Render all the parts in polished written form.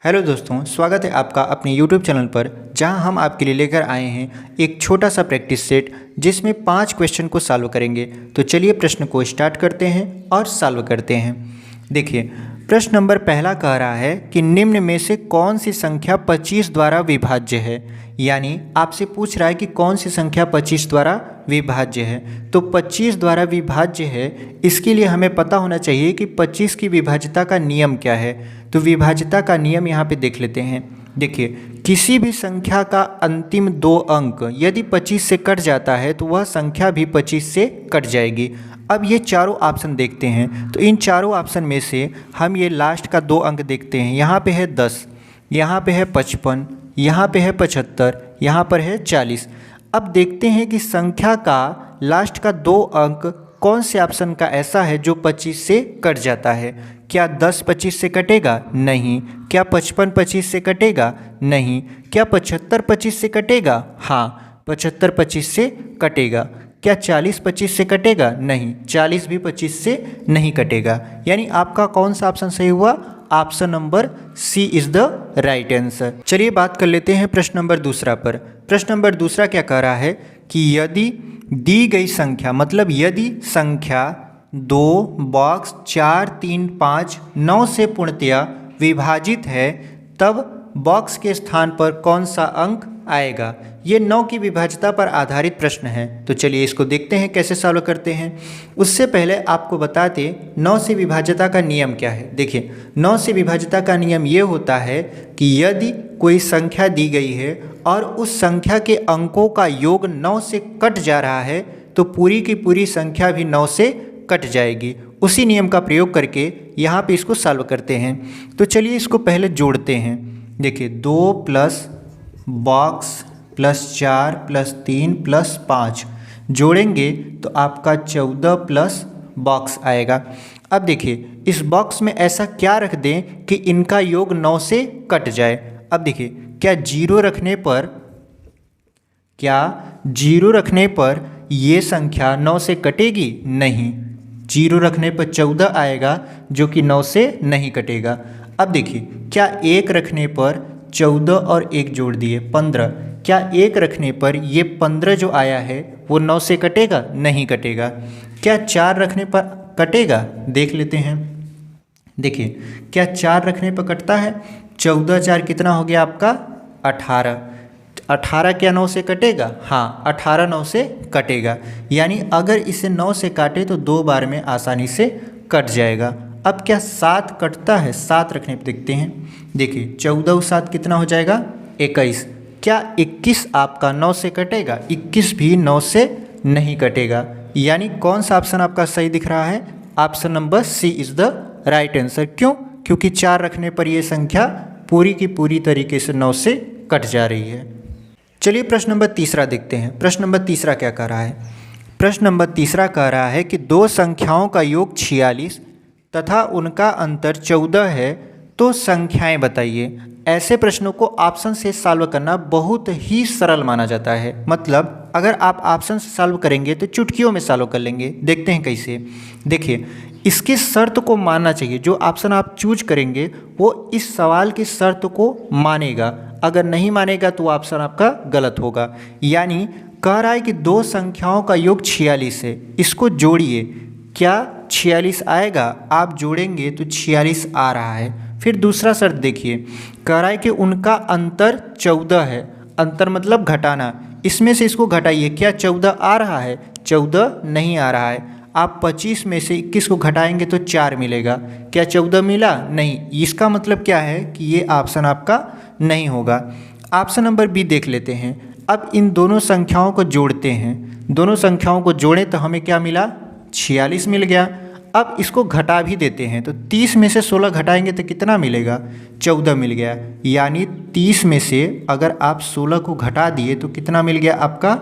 Hello दोस्तों, स्वागत है आपका अपने यूट्यूब चैनल पर, जहां हम आपके लिए लेकर आए हैं एक छोटा सा प्रैक्टिस सेट जिसमें 5 क्वेश्चन को सॉल्व करेंगे। तो चलिए प्रश्न को स्टार्ट करते हैं और सॉल्व करते हैं। देखिए, प्रश्न नंबर पहला कह रहा है कि निम्न में से कौन सी संख्या 25 द्वारा विभाज्य है। यानी आपसे पूछ रहा है कि कौन सी संख्या 25 द्वारा विभाज्य है। तो 25 द्वारा विभाज्य है, इसके लिए हमें पता होना चाहिए कि 25 की विभाज्यता का नियम क्या है। तो विभाज्यता का नियम यहाँ पे देख लेते हैं। देखिए, किसी भी संख्या का अंतिम 2 अंक यदि 25 से कट जाता है तो वह संख्या भी 25 से कट जाएगी। अब ये चारों ऑप्शन देखते हैं, तो इन चारों ऑप्शन में से हम ये लास्ट का 2 अंक देखते हैं। यहाँ पे है 10, यहाँ पे है 55, यहाँ पे है 75, यहाँ पर है 40। अब देखते हैं कि संख्या का लास्ट का 2 अंक कौन से ऑप्शन का ऐसा है जो 25 से कट जाता है। क्या 10 25 से कटेगा? नहीं। क्या 55 25 से कटेगा? नहीं। क्या 75 25 से कटेगा? हाँ, 75 25 से कटेगा। क्या 40 25 से कटेगा? नहीं, 40 भी 25 से नहीं कटेगा। यानी आपका कौन सा ऑप्शन सही हुआ? Option number C is the right answer. चलिए बात कर लेते हैं प्रश्न नंबर दूसरा पर। प्रश्न नंबर दूसरा क्या कह रहा है कि यदि दी गई संख्या, मतलब यदि संख्या 2 बॉक्स 4 3 5 9 से पूर्णतया विभाजित है, तब बॉक्स के स्थान पर कौन सा अंक आएगा। ये 9 की विभाज्यता पर आधारित प्रश्न है। तो चलिए इसको देखते हैं कैसे सॉल्व करते हैं। उससे पहले आपको बताते 9 से विभाज्यता का नियम क्या है। देखिए, 9 से विभाज्यता का नियम ये होता है कि यदि कोई संख्या दी गई है और उस संख्या के अंकों का योग 9 से कट जा रहा है, तो पूरी की पूरी संख्या भी 9 से कट जाएगी। उसी नियम का प्रयोग करके यहाँ पे इसको सॉल्व करते हैं। तो चलिए इसको पहले जोड़ते हैं। देखिए, 2 plus box plus 4 plus 3 plus 5 जोड़ेंगे तो आपका 14 प्लस बॉक्स आएगा। अब देखिए, इस बॉक्स में ऐसा क्या रख दें कि इनका योग 9 से कट जाए। अब देखिए, क्या जीरो रखने पर ये संख्या 9 से कटेगी? नहीं। जीरो रखने पर 14 आएगा जो कि 9 से नहीं कटेगा। अब देखिए, क्या 1 रखने पर 14 और 1 जोड़ दिए 15, क्या 1 रखने पर ये 15 जो आया है वो 9 से कटेगा? नहीं कटेगा। क्या 4 रखने पर कटेगा? देख लेते हैं। देखिए, क्या 4 रखने पर कटता है? 14 4 कितना हो गया आपका? 18। 18 क्या 9 से कटेगा? हाँ, 18 9 से कटेगा। यानी अगर इसे 9 से काटे तो 2 बार में आसानी से कट जाएगा। अब क्या 7 कटता है? 7 रखने पर देखते हैं। देखिए, 14 और 7 कितना हो जाएगा? 21। क्या 21 आपका 9 से कटेगा? 21 भी 9 से नहीं कटेगा। यानी कौन सा ऑप्शन आपका सही दिख रहा है? Option number C is the right answer. क्यों? क्योंकि 4 रखने पर यह संख्या पूरी की पूरी तरीके से 9 से कट जा रही है। चलिए प्रश्न नंबर तीसरा देखते हैं। प्रश्न नंबर तीसरा क्या कह रहा है? प्रश्न नंबर तीसरा कह रहा है कि 2 संख्याओं का योग 46 तथा उनका अंतर 14 है, तो संख्याएं बताइए। ऐसे प्रश्नों को ऑप्शन से सॉल्व करना बहुत ही सरल माना जाता है। मतलब अगर आप ऑप्शन से सॉल्व करेंगे तो चुटकियों में सॉल्व कर लेंगे। देखते हैं कैसे। देखिए, इसकी शर्त को मानना चाहिए। जो ऑप्शन आप चूज करेंगे वो इस सवाल की शर्त को मानेगा। अगर नहीं मानेगा तो ऑप्शन आपका गलत होगा। यानी कह रहा है कि 2 संख्याओं का योग 46 है, इसको जोड़िए। क्या 46 आएगा? आप जोड़ेंगे तो 46 आ रहा है। फिर दूसरा शर्त देखिए, कह रहा है कि उनका अंतर 14 है। अंतर मतलब घटाना, इसमें से इसको घटाइए। क्या 14 आ रहा है? 14 नहीं आ रहा है। आप 25 में से 21 को घटाएंगे तो 4 मिलेगा। क्या 14 मिला? नहीं। इसका मतलब क्या है कि ये ऑप्शन आपका नहीं होगा। ऑप्शन नंबर बी देख लेते हैं। अब इन दोनों संख्याओं को जोड़ते हैं। दोनों संख्याओं को जोड़ें तो हमें क्या मिला? 46 मिल गया। अब इसको घटा भी देते हैं, तो 30 में से 16 घटाएंगे तो कितना मिलेगा? 14 मिल गया। यानी 30 में से अगर आप 16 को घटा दिए तो कितना मिल गया आपका?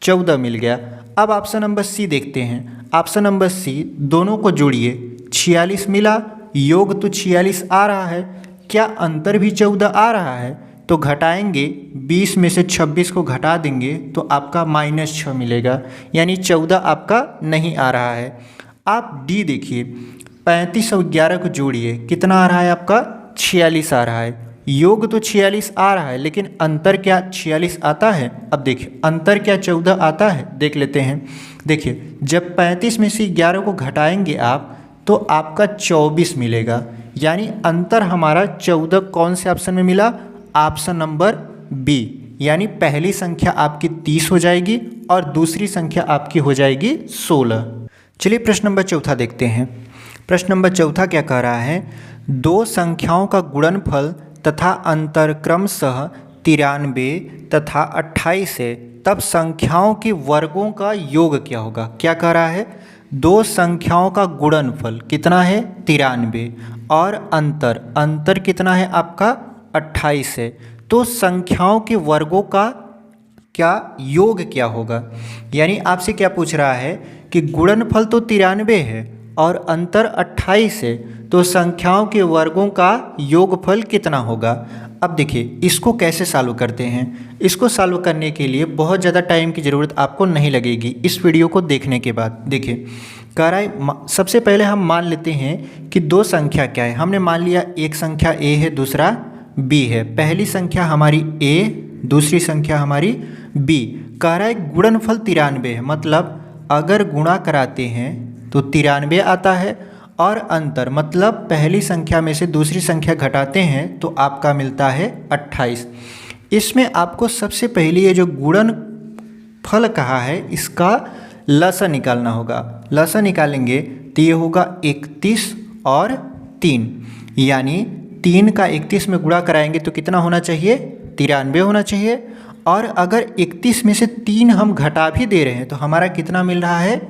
14 मिल गया। अब ऑप्शन नंबर सी देखते हैं। ऑप्शन नंबर सी, दोनों को जोड़िए। 46 मिला, योग तो 46 आ रहा है। क्या अंतर भी 14 आ रहा है? तो घटाएंगे, 20 में से 26 को घटा देंगे तो आपका -6 मिलेगा। यानी 14 आपका नहीं आ रहा है। आप डी देखिए, 35 और 11 को जोड़िए, कितना आ रहा है आपका? 46 आ रहा है, योग तो 46 आ रहा है, लेकिन अंतर क्या 46 आता है? अब देखिए अंतर क्या 14 आता है, देख लेते हैं। देखिए जब 35 में से 11 को घटाएंगे आप तो आपका 24 मिलेगा, यानी अंतर हमारा 14 कौन से ऑप्शन में मिला? ऑप्शन नंबर बी, यानी पहली संख्या आपकी 30 हो जाएगी और दूसरी संख्या आपकी हो जाएगी 16। चलिए प्रश्न नंबर चौथा देखते हैं। प्रश्न नंबर चौथा क्या कह रहा है? दो संख्याओं का गुणनफल तथा अंतर क्रमशः 93 तथा 28 है, तब संख्याओं के वर्गों का योग क्या होगा? क्या कह रहा है? दो संख्याओं का गुणनफल कितना है? 93 और अंतर कितना है आपका? 28 है। तो संख्याओं के वर्गों का क्या योग क्या होगा? यानी आपसे क्या पूछ रहा है कि गुणनफल तो 93 है और अंतर 28 है, तो संख्याओं के वर्गों का योगफल कितना होगा? अब देखिए इसको कैसे सॉल्व करते हैं। इसको सॉल्व करने के लिए बहुत ज़्यादा टाइम की ज़रूरत आपको नहीं लगेगी इस वीडियो को देखने के बाद। देखिए कह रहा है सबसे पहले हम मान लेते हैं कि दो संख्या क्या है। हमने मान लिया एक संख्या a है, दूसरा b है। पहली संख्या हमारी a, दूसरी संख्या हमारी b। कह रहा है गुणनफल 93 है, मतलब अगर गुणा कराते हैं तो 93 आता है, और अंतर मतलब पहली संख्या में से दूसरी संख्या घटाते हैं तो आपका मिलता है 28। इसमें आपको सबसे पहले ये जो गुणनफल कहा है इसका लसा निकालना होगा। लसा निकालेंगे तो ये होगा 31 और 3, यानी 3 का 31 में गुणा कराएंगे तो कितना होना चाहिए? 93 होना चाहिए। और अगर 31 में से 3 हम घटा भी दे रहे हैं तो हमारा कितना मिल रहा है?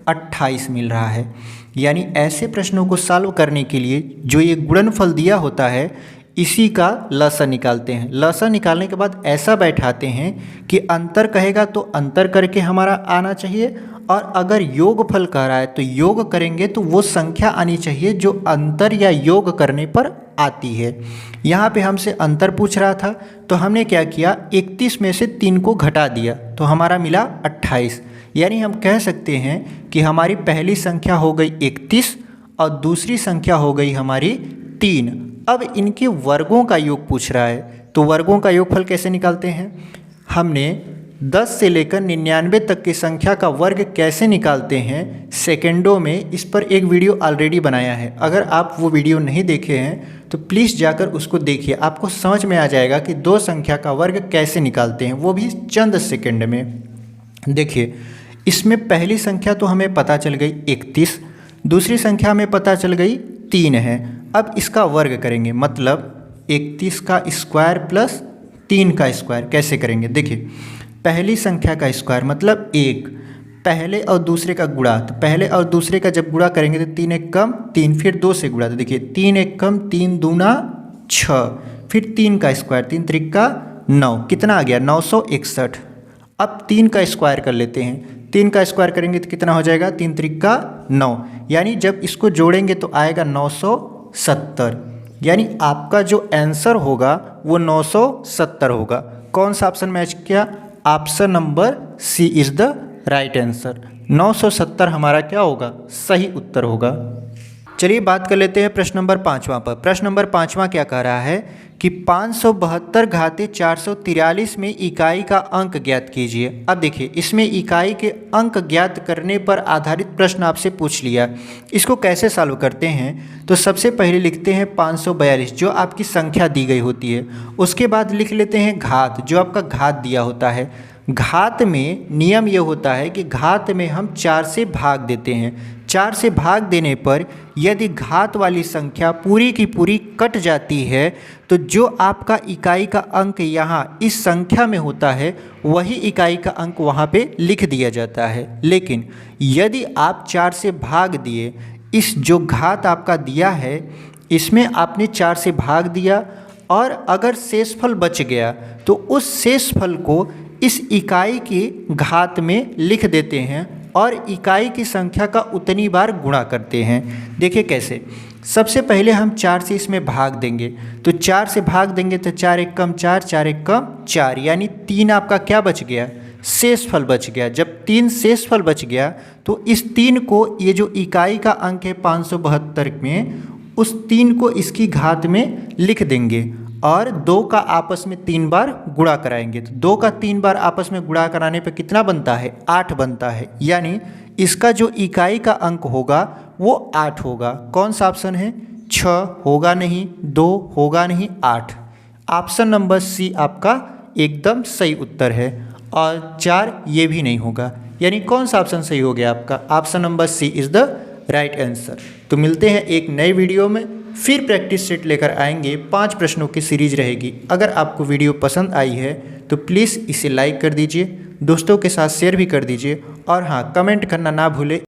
28 मिल रहा है। यानी ऐसे प्रश्नों को सॉल्व करने के लिए जो ये गुणनफल दिया होता है इसी का लसा निकालते हैं। लसा निकालने के बाद ऐसा बैठाते हैं कि अंतर कहेगा तो अंतर करके हमारा आना चाहिए, और अगर योगफल कह रहा है तो योग करेंगे तो वो संख्या आनी चाहिए जो अंतर या योग करने पर आती है। यहाँ पे हमसे अंतर पूछ रहा था तो हमने क्या किया? 31 में से 3 को घटा दिया तो हमारा मिला 28। यानी हम कह सकते हैं कि हमारी पहली संख्या हो गई 31 और दूसरी संख्या हो गई हमारी 3। अब इनके वर्गों का योग पूछ रहा है, तो वर्गों का योगफल कैसे निकालते हैं? हमने 10 से लेकर 99 तक की संख्या का वर्ग कैसे निकालते हैं सेकंडों में, इस पर एक वीडियो ऑलरेडी बनाया है। अगर आप वो वीडियो नहीं देखे हैं तो प्लीज़ जाकर उसको देखिए, आपको समझ में आ जाएगा कि दो संख्या का वर्ग कैसे निकालते हैं, वो भी चंद सेकंड में। देखिए इसमें पहली संख्या तो हमें पता चल गई 31, दूसरी संख्या हमें पता चल गई 3 है। अब इसका वर्ग करेंगे, मतलब 31 का स्क्वायर प्लस 3 का स्क्वायर कैसे करेंगे? देखिए पहली संख्या का स्क्वायर मतलब 1, पहले और दूसरे का गुणा, तो पहले और दूसरे का जब गुणा करेंगे तो 3 1 कम 3, फिर 2 से गुणा, तो देखिए 3 1 कम 3 दूना 6, फिर 3 का स्क्वायर 3 त्रिक का 9, कितना आ गया? 961। अब 3 का स्क्वायर कर लेते हैं, 3 का स्क्वायर करेंगे तो कितना हो जाएगा? 3 त्रिक का 9, यानी जब इसको जोड़ेंगे तो आएगा 970। यानी आपका जो आंसर होगा वो 970 होगा। कौन सा ऑप्शन मैच किया? Option number C is the right answer. 970 हमारा क्या होगा? सही उत्तर होगा। चलिए बात कर लेते हैं प्रश्न नंबर 5वां पर। प्रश्न नंबर 5वां क्या कह रहा है कि 572 घाते 443 में इकाई का अंक ज्ञात कीजिए। अब देखिए इसमें इकाई के अंक ज्ञात करने पर आधारित प्रश्न आपसे पूछ लिया। इसको कैसे सॉल्व करते हैं? तो सबसे पहले लिखते हैं 542 जो आपकी संख्या दी गई होती है, उसके बाद लिख लेते हैं घात जो आपका घात दिया होता है। घात में नियम ये होता है कि घात में हम 4 से भाग देते हैं। 4 से भाग देने पर यदि घात वाली संख्या पूरी की पूरी कट जाती है तो जो आपका इकाई का अंक यहाँ इस संख्या में होता है वही इकाई का अंक वहाँ पे लिख दिया जाता है। लेकिन यदि आप 4 से भाग दिए, इस जो घात आपका दिया है इसमें आपने 4 से भाग दिया और अगर शेषफल बच गया तो उस शेषफल को इस इकाई की घात में लिख देते हैं और इकाई की संख्या का उतनी बार गुणा करते हैं। देखिए कैसे? सबसे पहले हम 4 से इसमें भाग देंगे, तो 4 से भाग देंगे तो 4 1 कम 4, 4 1 कम 4, यानी 3 आपका क्या बच गया? शेषफल बच गया। जब 3 शेषफल बच गया तो इस 3 को ये जो इकाई का अंक है 572 में उस 3 को इसकी घात में लिख देंगे और 2 का आपस में 3 बार गुणा कराएंगे। तो 2 का 3 बार आपस में गुणा कराने पे कितना बनता है? 8 बनता है। यानी इसका जो इकाई का अंक होगा वो 8 होगा। कौन सा ऑप्शन है? 6 होगा नहीं, 2 होगा नहीं, 8। ऑप्शन नंबर सी आपका एकदम सही उत्तर है। और 4 ये भी नहीं होगा। यानी कौन सा ऑप्शन सही हो गया आपका? Option number C is the right answer. तो मिलते हैं एक नए वीडियो में, फिर प्रैक्टिस सेट लेकर आएंगे। 5 प्रश्नों की सीरीज रहेगी। अगर आपको वीडियो पसंद आई है तो प्लीज़ इसे लाइक कर दीजिए, दोस्तों के साथ शेयर भी कर दीजिए और हाँ, कमेंट करना ना भूलें।